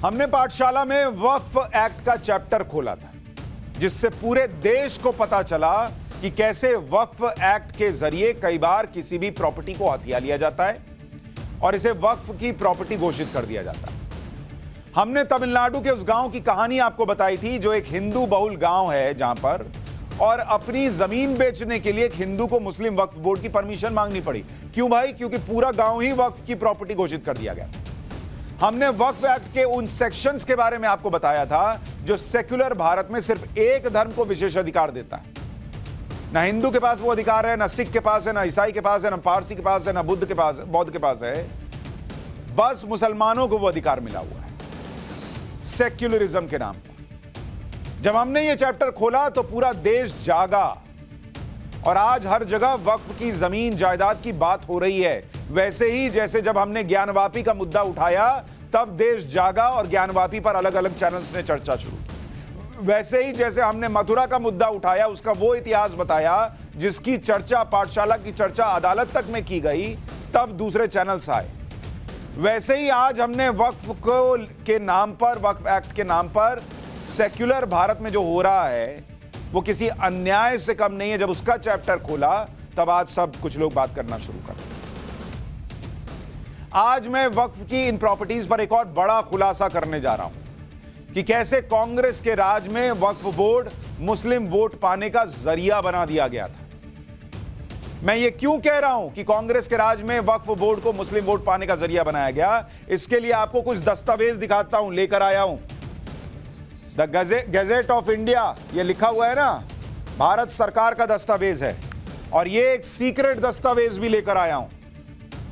हमने पाठशाला में वक्फ एक्ट का चैप्टर खोला था, जिससे पूरे देश को पता चला कि कैसे वक्फ एक्ट के जरिए कई बार किसी भी प्रॉपर्टी को हथिया लिया जाता है और इसे वक्फ की प्रॉपर्टी घोषित कर दिया जाता है। हमने तमिलनाडु के उस गांव की कहानी आपको बताई थी, जो एक हिंदू बहुल गांव है, जहां पर और अपनी जमीन बेचने के लिए एक हिंदू को मुस्लिम वक्फ बोर्ड की परमिशन मांगनी पड़ी। क्यों भाई? क्योंकि पूरा गांव ही वक्फ की प्रॉपर्टी घोषित कर दिया गया। हमने वक्फ एक्ट के उन सेक्शंस के बारे में आपको बताया था जो सेक्युलर भारत में सिर्फ एक धर्म को विशेष अधिकार देता है। ना हिंदू के पास वो अधिकार है, ना सिख के पास है, ना ईसाई के पास है, ना पारसी के पास है, ना बौद्ध के पास है। बस मुसलमानों को वो अधिकार मिला हुआ है सेक्युलरिज्म के नाम पर। जब हमने ये चैप्टर खोला तो पूरा देश जागा और आज हर जगह वक्फ की जमीन जायदाद की बात हो रही है। वैसे ही जैसे जब हमने ज्ञानवापी का मुद्दा उठाया तब देश जागा और ज्ञानवापी पर अलग अलग चैनल्स ने चर्चा शुरू की। वैसे ही जैसे हमने मथुरा का मुद्दा उठाया, उसका वो इतिहास बताया जिसकी चर्चा, पाठशाला की चर्चा अदालत तक में की गई, तब दूसरे चैनल्स आए। वैसे ही आज हमने वक्फ के नाम पर, वक्फ एक्ट के नाम पर सेक्युलर भारत में जो हो रहा है वो किसी अन्याय से कम नहीं है। जब उसका चैप्टर खोला तब आज सब कुछ लोग बात करना शुरू कर दिए। आज मैं वक्फ की इन प्रॉपर्टीज पर एक और बड़ा खुलासा करने जा रहा हूं कि कैसे कांग्रेस के राज में वक्फ बोर्ड मुस्लिम वोट पाने का जरिया बना दिया गया था। मैं ये क्यों कह रहा हूं कि कांग्रेस के राज में वक्फ बोर्ड को मुस्लिम वोट पाने का जरिया बनाया गया, इसके लिए आपको कुछ दस्तावेज दिखाता हूं, लेकर आया हूं। द गैजेट ऑफ इंडिया, ये लिखा हुआ है ना, भारत सरकार का दस्तावेज है, और ये एक सीक्रेट दस्तावेज भी लेकर आया हूं,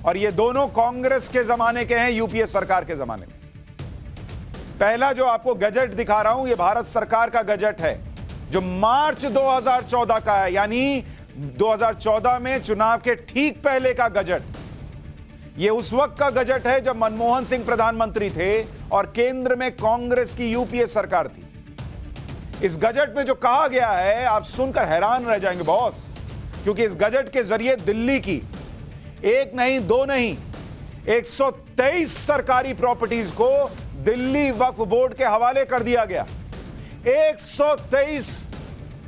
और ये दोनों कांग्रेस के जमाने के हैं, यूपीए सरकार के जमाने में। पहला जो आपको गैजेट दिखा रहा हूं, ये भारत सरकार का गैजेट है जो मार्च 2014 का है, यानी 2014 में चुनाव के ठीक पहले का गैजेट। ये उस वक्त का गजट है जब मनमोहन सिंह प्रधानमंत्री थे और केंद्र में कांग्रेस की यूपीए सरकार थी। इस गजट में जो कहा गया है आप सुनकर हैरान रह जाएंगे बॉस, क्योंकि इस गजट के जरिए दिल्ली की एक नहीं, दो नहीं, 123 सरकारी प्रॉपर्टीज को दिल्ली वक्फ बोर्ड के हवाले कर दिया गया। 123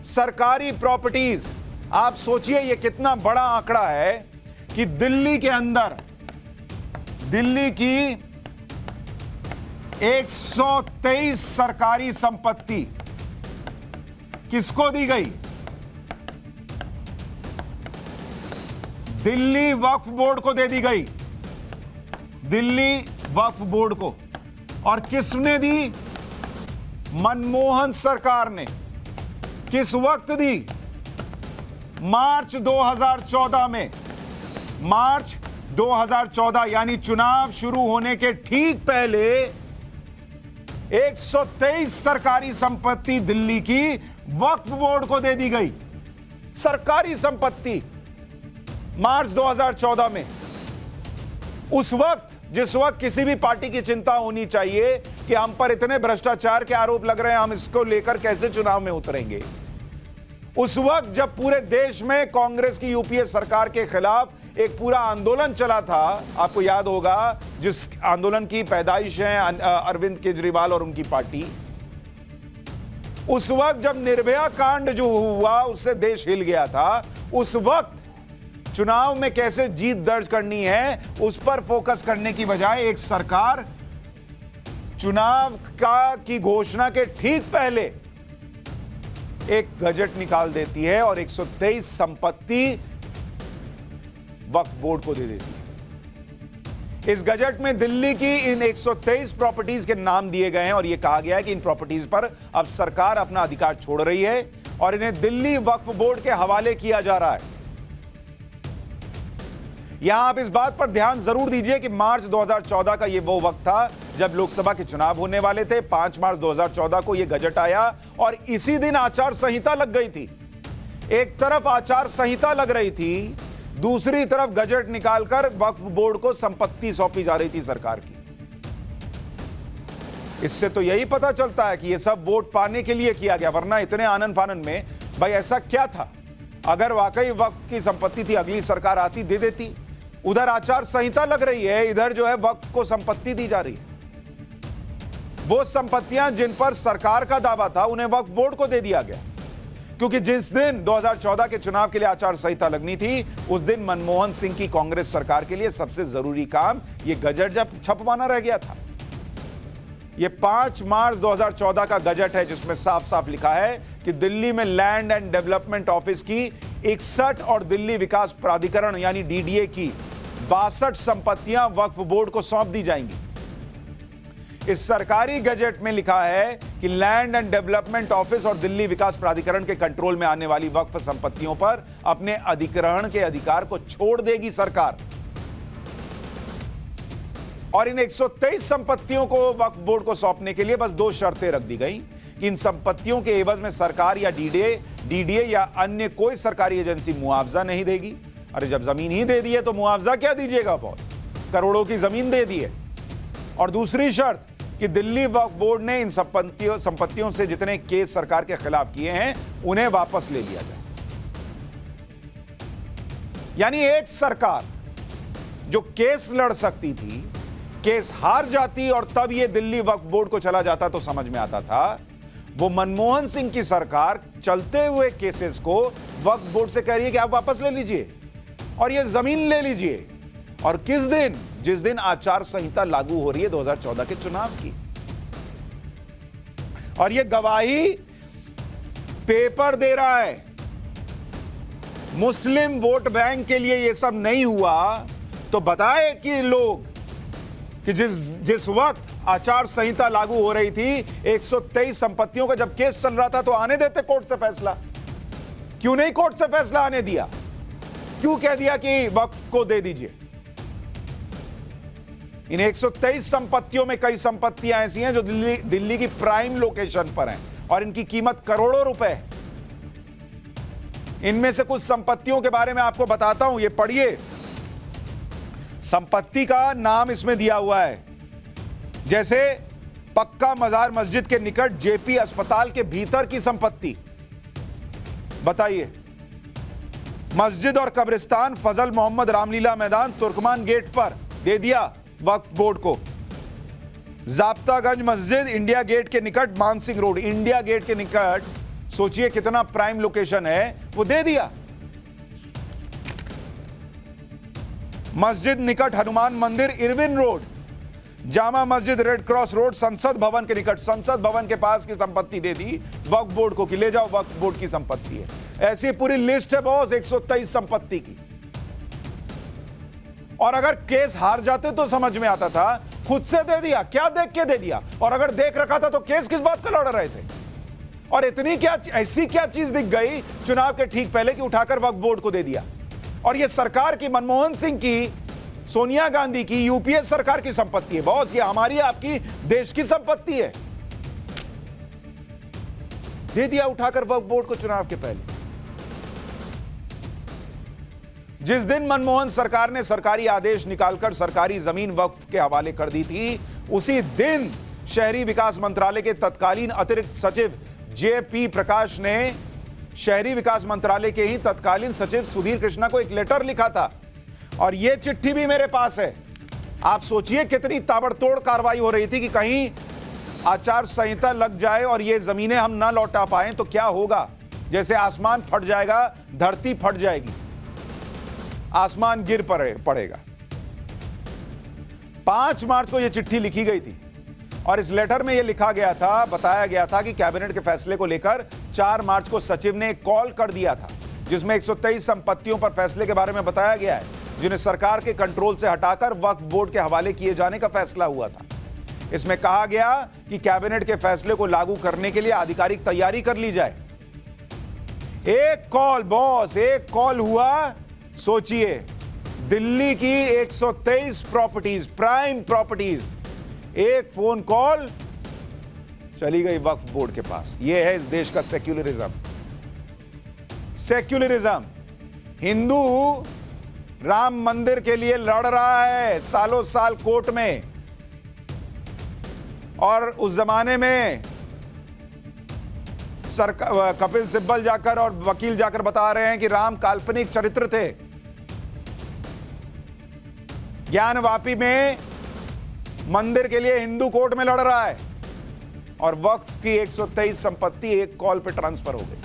सरकारी प्रॉपर्टीज। आप सोचिए ये कितना बड़ा आंकड़ा है कि दिल्ली के अंदर दिल्ली की 123 सरकारी संपत्ति किसको दी गई? दिल्ली वक्फ बोर्ड को दे दी गई, दिल्ली वक्फ बोर्ड को। और किसने दी? मनमोहन सरकार ने। किस वक्त दी? मार्च 2014 में। मार्च 2014 यानी चुनाव शुरू होने के ठीक पहले 123 सरकारी संपत्ति दिल्ली की वक्फ बोर्ड को दे दी गई। सरकारी संपत्ति मार्च 2014 में। उस वक्त, जिस वक्त किसी भी पार्टी की चिंता होनी चाहिए कि हम पर इतने भ्रष्टाचार के आरोप लग रहे हैं, हम इसको लेकर कैसे चुनाव में उतरेंगे, उस वक्त जब पूरे देश में कांग्रेस की यूपीए सरकार के खिलाफ एक पूरा आंदोलन चला था, आपको याद होगा, जिस आंदोलन की पैदाइश है अरविंद केजरीवाल और उनकी पार्टी। उस वक्त जब निर्भया कांड जो हुआ उससे देश हिल गया था, उस वक्त चुनाव में कैसे जीत दर्ज करनी है उस पर फोकस करने की बजाय एक सरकार चुनाव की घोषणा के ठीक पहले एक गजट निकाल देती है और 123 संपत्ति वक्फ बोर्ड को दे देती है। इस गजट में दिल्ली की इन 123 प्रॉपर्टीज के नाम दिए गए हैं और यह कहा गया है कि इन प्रॉपर्टीज पर अब सरकार अपना अधिकार छोड़ रही है और इन्हें दिल्ली वक्फ बोर्ड के हवाले किया जा रहा है। यहां आप इस बात पर ध्यान जरूर दीजिए कि मार्च 2014 का यह वो वक्त था जब लोकसभा के चुनाव होने वाले थे। 5 मार्च 2014 को यह गजट आया और इसी दिन आचार संहिता लग गई थी। एक तरफ आचार संहिता लग रही थी, दूसरी तरफ गजट निकालकर वक्फ बोर्ड को संपत्ति सौंपी जा रही थी सरकार की। इससे तो यही पता चलता है कि यह सब वोट पाने के लिए किया गया, वरना इतने आनन फानन में भाई ऐसा क्या था? अगर वाकई वक्फ की संपत्ति थी, अगली सरकार आती दे देती। उधर आचार संहिता लग रही है, इधर जो है वक्फ को संपत्ति दी जा रही है। वो संपत्तियां जिन पर सरकार का दावा था उन्हें वक्फ बोर्ड को दे दिया गया, क्योंकि जिस दिन 2014 के चुनाव के लिए आचार संहिता लगनी थी उस दिन मनमोहन सिंह की कांग्रेस सरकार के लिए सबसे जरूरी काम ये गजट छपवाना रह गया था। ये 5 मार्च 2014 का गजट है जिसमें साफ साफ लिखा है कि दिल्ली में लैंड एंड डेवलपमेंट ऑफिस की 61 और दिल्ली विकास प्राधिकरण यानी डीडीए की 62 संपत्तियां वक्फ बोर्ड को सौंप दी जाएंगी। इस सरकारी गजट में लिखा है कि लैंड एंड डेवलपमेंट ऑफिस और दिल्ली विकास प्राधिकरण के कंट्रोल में आने वाली वक्फ संपत्तियों पर अपने अधिग्रहण के अधिकार को छोड़ देगी सरकार। और इन 123 संपत्तियों को वक्फ बोर्ड को सौंपने के लिए बस 2 शर्तें रख दी गई कि इन संपत्तियों के एवज में सरकार या डीडीए या अन्य कोई सरकारी एजेंसी मुआवजा नहीं देगी। अरे जब जमीन ही दे दी है तो मुआवजा क्या दीजिएगा बॉस, करोड़ों की जमीन दे दी है। और दूसरी शर्त कि दिल्ली वक्फ बोर्ड ने इन संपत्तियों से जितने केस सरकार के खिलाफ किए हैं उन्हें वापस ले लिया जाए। यानी एक सरकार जो केस लड़ सकती थी, केस हार जाती और तब यह दिल्ली वक्फ बोर्ड को चला जाता तो समझ में आता था, वो मनमोहन सिंह की सरकार चलते हुए केसेस को वक्फ बोर्ड से कह रही है कि आप वापस ले लीजिए और ये जमीन ले लीजिए। और किस दिन? जिस दिन आचार संहिता लागू हो रही है 2014 के चुनाव की। और ये गवाही पेपर दे रहा है। मुस्लिम वोट बैंक के लिए ये सब नहीं हुआ तो बताए कि लोग कि जिस वक्त आचार संहिता लागू हो रही थी 123 संपत्तियों का जब केस चल रहा था तो आने देते कोर्ट से फैसला। क्यों नहीं कोर्ट से फैसला आने दिया? क्यों कह दिया कि वक्फ को दे दीजिए? इन 123 संपत्तियों में कई संपत्तियां ऐसी हैं जो दिल्ली की प्राइम लोकेशन पर हैं और इनकी कीमत करोड़ों रुपए है। इनमें से कुछ संपत्तियों के बारे में आपको बताता हूं, ये पढ़िए। संपत्ति का नाम इसमें दिया हुआ है, जैसे पक्का मजार मस्जिद के निकट जेपी अस्पताल के भीतर की संपत्ति। बताइए, मस्जिद और कब्रिस्तान फजल मोहम्मद रामलीला मैदान तुर्कमान गेट पर दे दिया वक्फ बोर्ड को। जाब्तागंज मस्जिद इंडिया गेट के निकट मानसिंह रोड, इंडिया गेट के निकट, सोचिए कितना प्राइम लोकेशन है, वो दे दिया। मस्जिद निकट हनुमान मंदिर Irwin road, Jama Masjid red cross road संसद भवन के निकट, संसद भवन के पास की संपत्ति दे दी वक्फ बोर्ड को कि ले जाओ, वक्फ बोर्ड की संपत्ति है। ऐसी पूरी लिस्ट है बॉस 123 संपत्ति की। और अगर केस हार जाते तो समझ में आता था, खुद से दे दिया, क्या देख के दे दिया? और अगर देख रखा था तो केस किस बात का लड़ रहे थे? और इतनी क्या ऐसी क्या चीज दिख गई चुनाव के ठीक पहले कि उठाकर वक्फ बोर्ड को दे दिया? और यह सरकार की, मनमोहन सिंह की, सोनिया गांधी की, यूपीए सरकार की संपत्ति है बॉस। ये हमारी आपकी देश की संपत्ति है। दे दिया उठाकर वक्फ बोर्ड को चुनाव के पहले। जिस दिन मनमोहन सरकार ने सरकारी आदेश निकालकर सरकारी जमीन वक्फ के हवाले कर दी थी, उसी दिन शहरी विकास मंत्रालय के तत्कालीन अतिरिक्त सचिव जेपी प्रकाश ने शहरी विकास मंत्रालय के ही तत्कालीन सचिव सुधीर कृष्णा को एक लेटर लिखा था। और यह चिट्ठी भी मेरे पास है। आप सोचिए कितनी ताबड़तोड़ कार्रवाई हो रही थी कि कहीं आचार संहिता लग जाए और ये जमीनें हम ना लौटा पाए तो क्या होगा। जैसे आसमान फट जाएगा, धरती फट जाएगी, आसमान गिर पड़ेगा। 5 मार्च को यह चिट्ठी लिखी गई थी और इस लेटर में यह लिखा गया था, बताया गया था कि कैबिनेट के फैसले को लेकर 4 मार्च को सचिव ने एक कॉल कर दिया था जिसमें 123 संपत्तियों पर फैसले के बारे में बताया गया है जिन्हें सरकार के कंट्रोल से हटाकर वक्फ बोर्ड के हवाले किए जाने का फैसला हुआ था। इसमें कहा गया कि कैबिनेट के फैसले को लागू करने के लिए आधिकारिक तैयारी कर ली जाए। एक कॉल बॉस, एक कॉल हुआ। सोचिए, दिल्ली की 123 प्रॉपर्टीज, प्राइम प्रॉपर्टीज, एक फोन कॉल चली गई वक्फ बोर्ड के पास। यह है इस देश का सेक्युलरिज्म। सेक्युलरिज्म। हिंदू राम मंदिर के लिए लड़ रहा है सालों साल कोर्ट में, और उस जमाने में कपिल सिब्बल जाकर और वकील जाकर बता रहे हैं कि राम काल्पनिक चरित्र थे। ज्ञानवापी में मंदिर के लिए हिंदू कोर्ट में लड़ रहा है और वक्फ की 123 संपत्ति एक कॉल पर ट्रांसफर हो गई।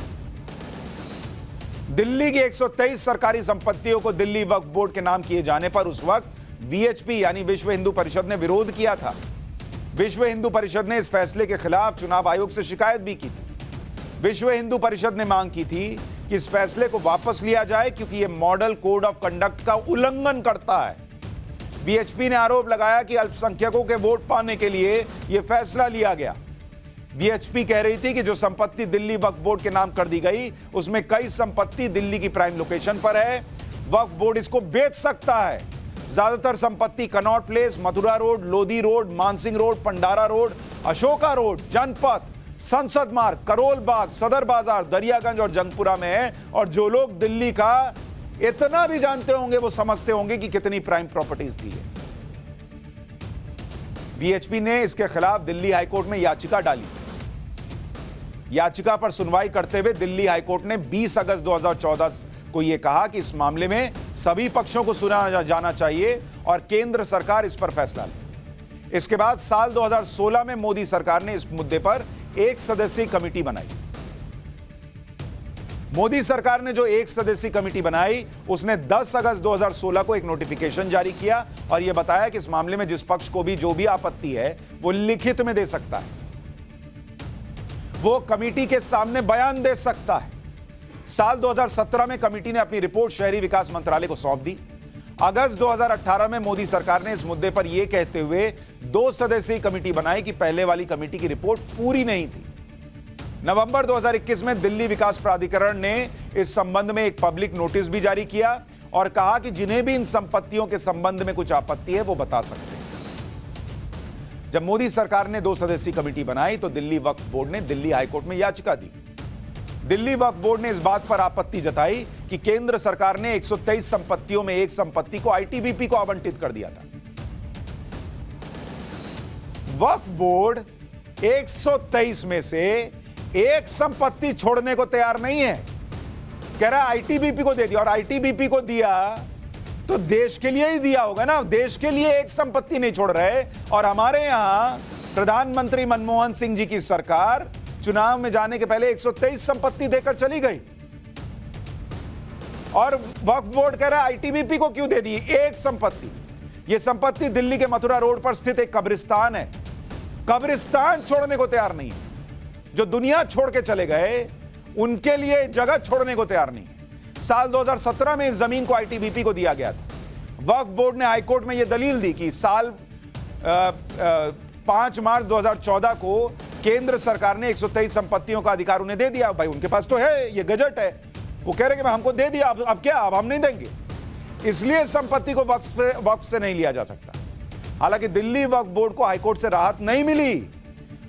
दिल्ली की 123 सरकारी संपत्तियों को दिल्ली वक्फ बोर्ड के नाम किए जाने पर उस वक्त वीएचपी यानी विश्व हिंदू परिषद ने विरोध किया था। विश्व हिंदू परिषद ने इस फैसले के खिलाफ चुनाव आयोग से शिकायत भी की थी। विश्व हिंदू परिषद ने मांग की थी कि इस फैसले को वापस लिया जाए क्योंकि यह मॉडल कोड ऑफ कंडक्ट का उल्लंघन करता है। वीएचपी ने आरोप लगाया कि अल्पसंख्यकों के वोट पाने के लिए यह फैसला लिया गया। वीएचपी कह रही थी कि जो संपत्ति दिल्ली वक्फ बोर्ड के नाम कर दी गई उसमें कई संपत्ति दिल्ली की प्राइम लोकेशन पर है। वक्फ बोर्ड इसको बेच सकता है। ज्यादातर संपत्ति Connaught Place, Mathura road, Lodhi road, Mansingh road, Pandara road, Ashoka road, Janpath, Sansad Marg, Karol Bagh, सदर बाजार, दरियागंज और जंगपुरा में है। और जो लोग दिल्ली का इतना भी जानते होंगे वो समझते होंगे कि कितनी प्राइम प्रॉपर्टीज थी। वीएचपी ने इसके खिलाफ दिल्ली हाईकोर्ट में याचिका डाली। याचिका पर सुनवाई करते हुए दिल्ली हाईकोर्ट ने 20 अगस्त 2014 को यह कहा कि इस मामले में सभी पक्षों को सुना जाना चाहिए और केंद्र सरकार इस पर फैसला ले। इसके बाद साल 2016 में मोदी सरकार ने इस मुद्दे पर एक सदस्यीय कमेटी बनाई। मोदी सरकार ने जो एक सदस्यीय कमेटी बनाई उसने 10 अगस्त 2016 को एक नोटिफिकेशन जारी किया और यह बताया कि इस मामले में जिस पक्ष को भी जो भी आपत्ति है वो लिखित में दे सकता है, वो कमेटी के सामने बयान दे सकता है। साल 2017 में कमेटी ने अपनी रिपोर्ट शहरी विकास मंत्रालय को सौंप दी। अगस्त 2018 में मोदी सरकार ने इस मुद्दे पर यह कहते हुए 2 सदस्यीय कमेटी बनाई कि पहले वाली कमेटी की रिपोर्ट पूरी नहीं थी। नवंबर 2021 में दिल्ली विकास प्राधिकरण ने इस संबंध में एक पब्लिक नोटिस भी जारी किया और कहा कि जिन्हें भी इन संपत्तियों के संबंध में कुछ आपत्ति है वो बता सकते हैं। जब मोदी सरकार ने 2 सदस्यीय कमेटी बनाई तो दिल्ली वक्फ बोर्ड ने दिल्ली हाईकोर्ट में याचिका दी। दिल्ली वक्फ बोर्ड ने इस बात पर आपत्ति जताई कि केंद्र सरकार ने 123 संपत्तियों में एक संपत्ति को आईटीबीपी को आवंटित कर दिया था। वक्फ बोर्ड 123 में से एक संपत्ति छोड़ने को तैयार नहीं है। कह रहा आईटीबीपी को दे दिया, और आईटीबीपी को दिया तो देश के लिए ही दिया होगा ना। देश के लिए एक संपत्ति नहीं छोड़ रहे। और हमारे यहां प्रधानमंत्री मनमोहन सिंह जी की सरकार चुनाव में जाने के पहले 123 संपत्ति देकर चली गई और वक्फ बोर्ड कह रहा है आईटीबीपी को क्यों दे दी एक संपत्ति। यह संपत्ति दिल्ली के मथुरा रोड पर स्थित एक कब्रिस्तान है। कब्रिस्तान छोड़ने को तैयार नहीं है। जो दुनिया छोड़ के चले गए उनके लिए जगह छोड़ने को तैयार नहीं है। साल 2017 में इस जमीन को आईटीबीपी को दिया गया था। वक्फ बोर्ड ने हाईकोर्ट में यह दलील दी कि साल 5 मार्च 2014 को केंद्र सरकार ने 123 संपत्तियों का अधिकार उन्हें दे दिया। भाई उनके पास तो है, ये गजट है। वो कह रहे कि हमको दे दिया, अब क्या, अब हम नहीं देंगे। इसलिए संपत्ति को वक्फ से नहीं लिया जा सकता। हालांकि दिल्ली वक्फ बोर्ड को हाईकोर्ट से राहत नहीं मिली।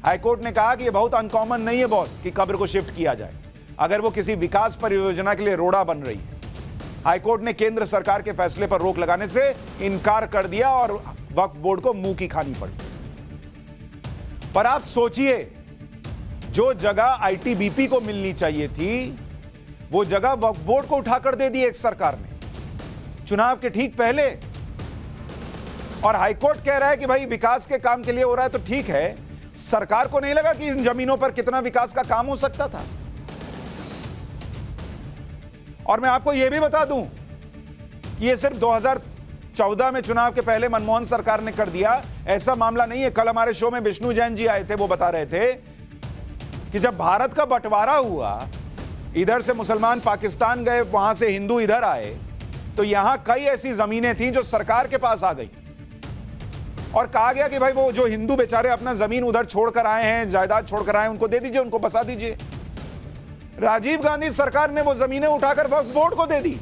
हाईकोर्ट ने कहा कि यह बहुत अनकॉमन नहीं है बॉस कि कब्र को शिफ्ट किया जाए अगर वो किसी विकास परियोजना के लिए रोड़ा बन रही है। हाईकोर्ट ने केंद्र सरकार के फैसले पर रोक लगाने से इनकार कर दिया और वक्फ बोर्ड को मुंह की खानी पड़ी। पर आप सोचिए, जो जगह आईटीबीपी को मिलनी चाहिए थी वो जगह वक्फ बोर्ड को उठाकर दे दी एक सरकार ने चुनाव के ठीक पहले। और हाईकोर्ट कह रहा है कि भाई विकास के काम के लिए हो रहा है तो ठीक है। सरकार को नहीं लगा कि इन जमीनों पर कितना विकास का काम हो सकता था। और मैं आपको यह भी बता दूं कि यह सिर्फ 2014 में चुनाव के पहले मनमोहन सरकार ने कर दिया, ऐसा मामला नहीं है। कल हमारे शो में विष्णु जैन जी आए थे, वो बता रहे थे कि जब भारत का बंटवारा हुआ, इधर से मुसलमान पाकिस्तान गए, वहां से हिंदू इधर आए, तो यहां कई ऐसी जमीनें थीं जो सरकार के पास आ गई और कहा गया कि भाई वो जो हिंदू बेचारे अपना जमीन उधर छोड़कर आए हैं, जायदाद छोड़कर आए हैं, उनको दे दीजिए, उनको बसा दीजिए। राजीव गांधी सरकार ने वो जमीनें उठाकर वक्फ बोर्ड को दे दी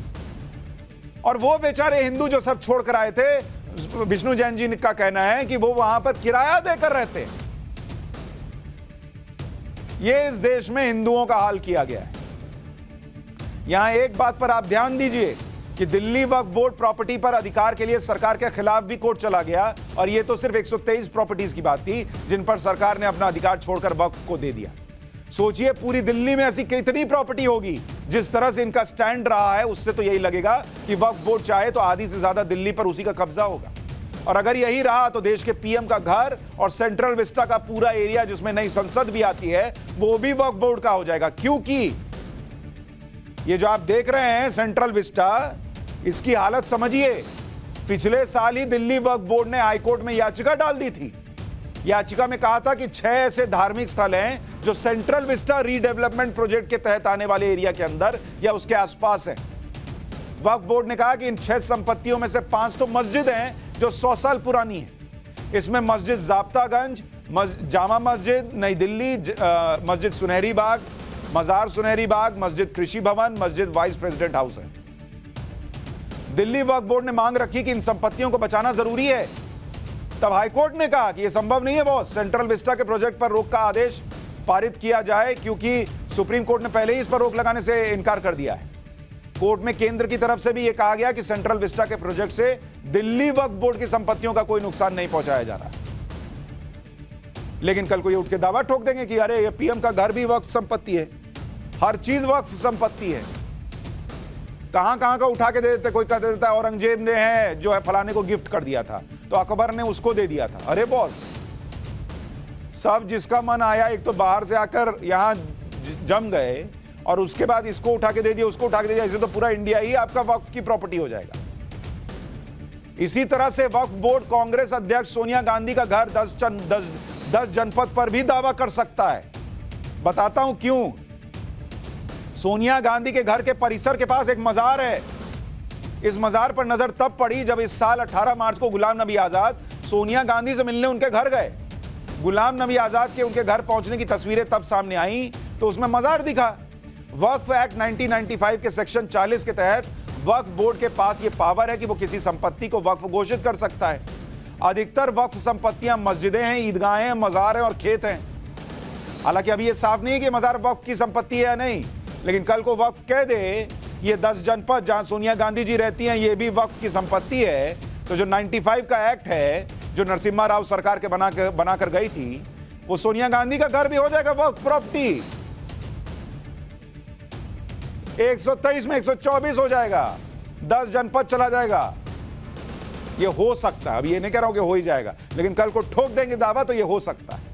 और वो बेचारे हिंदू जो सब छोड़कर आए थे, विष्णु जैन जी का कहना है कि वो वहां पर किराया देकर रहते हैं। ये इस देश में हिंदुओं का हाल किया गया है। यहां एक बात पर आप ध्यान दीजिए कि दिल्ली वक्फ बोर्ड प्रॉपर्टी पर अधिकार के लिए सरकार के खिलाफ भी कोर्ट चला गया और यह तो सिर्फ 123 प्रॉपर्टीज की बात थी जिन पर सरकार ने अपना अधिकार छोड़कर वक्फ को दे दिया। सोचिए पूरी दिल्ली में ऐसी कितनी प्रॉपर्टी होगी। जिस तरह से इनका स्टैंड रहा है उससे तो यही लगेगा कि वक्फ बोर्ड चाहे तो आधी से ज्यादा दिल्ली पर उसी का कब्जा होगा। और अगर यही रहा तो देश के पीएम का घर और सेंट्रल विस्टा का पूरा एरिया जिसमें नई संसद भी आती है वो भी वक्फ बोर्ड का हो जाएगा। क्योंकि ये जो आप देख रहे हैं सेंट्रल विस्टा, इसकी हालत समझिए। पिछले साल ही दिल्ली वक्फ बोर्ड ने हाईकोर्ट में याचिका डाल दी थी। याचिका में कहा था कि 6 ऐसे धार्मिक स्थल हैं जो सेंट्रल विस्टा रीडेवलपमेंट प्रोजेक्ट के तहत आने वाले एरिया के अंदर या उसके आसपास हैं। वक्फ बोर्ड ने कहा कि इन 6 संपत्तियों में से 5 तो मस्जिद हैं जो 100 साल पुरानी है। इसमें मस्जिद ज़ाब्तागंज, जामा मस्जिद नई दिल्ली, मस्जिद सुनहरी बाग, मजार सुनहरी बाग, मस्जिद कृषि भवन, मस्जिद वाइस प्रेसिडेंट हाउस है। दिल्ली वक्फ बोर्ड ने मांग रखी कि इन संपत्तियों को बचाना जरूरी है। तब हाईकोर्ट ने कहा कि यह संभव नहीं है बॉस, सेंट्रल विस्टा के प्रोजेक्ट पर रोक का आदेश पारित किया जाए, क्योंकि सुप्रीम कोर्ट ने पहले ही इस पर रोक लगाने से इनकार कर दिया है। कोर्ट में केंद्र की तरफ से भी यह कहा गया कि सेंट्रल विस्टा के प्रोजेक्ट से दिल्ली वक्फ बोर्ड की संपत्तियों का कोई नुकसान नहीं पहुंचाया जा रहा। लेकिन कल को ये उठ के दावा ठोक देंगे कि अरे ये पीएम का घर भी वक्फ संपत्ति है, हर चीज वक्फ संपत्ति है। कहां कहां का उठा के दे देते, कोई कह देता है औरंगजेब ने है जो है फलाने को गिफ्ट कर दिया था तो अकबर ने उसको दे दिया था। अरे बॉस, सब जिसका मन आया, एक तो बाहर से आकर यहां जम गए और उसके बाद इसको उठा के दे दिया, उसको उठा के दे दिया, इसे तो पूरा इंडिया ही आपका वक्फ की प्रॉपर्टी हो जाएगा। इसी तरह से वक्फ बोर्ड कांग्रेस अध्यक्ष सोनिया गांधी का घर 10 जनपद पर भी दावा कर सकता है। बताता हूं क्यों। सोनिया गांधी के घर के परिसर के पास एक मजार है। इस मजार पर नजर तब पड़ी जब इस साल 18 मार्च को गुलाम नबी आजाद सोनिया गांधी से मिलने उनके घर गए। गुलाम नबी आजाद के उनके घर पहुंचने की तस्वीरें तब सामने आई तो उसमें मजार दिखा। वक्फ एक्ट 1995 के सेक्शन 40 के तहत वक्फ बोर्ड के पास यह पावर है कि वो किसी संपत्ति को वक्फ घोषित कर सकता है। अधिकतर वक्फ संपत्तियां मस्जिदें हैं, ईदगाहें हैं, मजार हैं और खेत हैं। हालांकि अभी यह साफ नहीं है कि मजार वक्फ की संपत्ति है या नहीं, लेकिन कल को वक्फ कह दे ये 10 जनपद जहां सोनिया गांधी जी रहती हैं ये भी वक्फ की संपत्ति है, तो जो 95 का एक्ट है जो नरसिम्हा राव सरकार के बनाकर गई थी, वो सोनिया गांधी का घर भी हो जाएगा वक्फ प्रॉपर्टी। 123 में 124 हो जाएगा, 10 जनपद चला जाएगा। ये हो सकता है, अब ये नहीं कह रहा हूं कि हो ही जाएगा, लेकिन कल को ठोक देंगे दावा तो ये हो सकता है।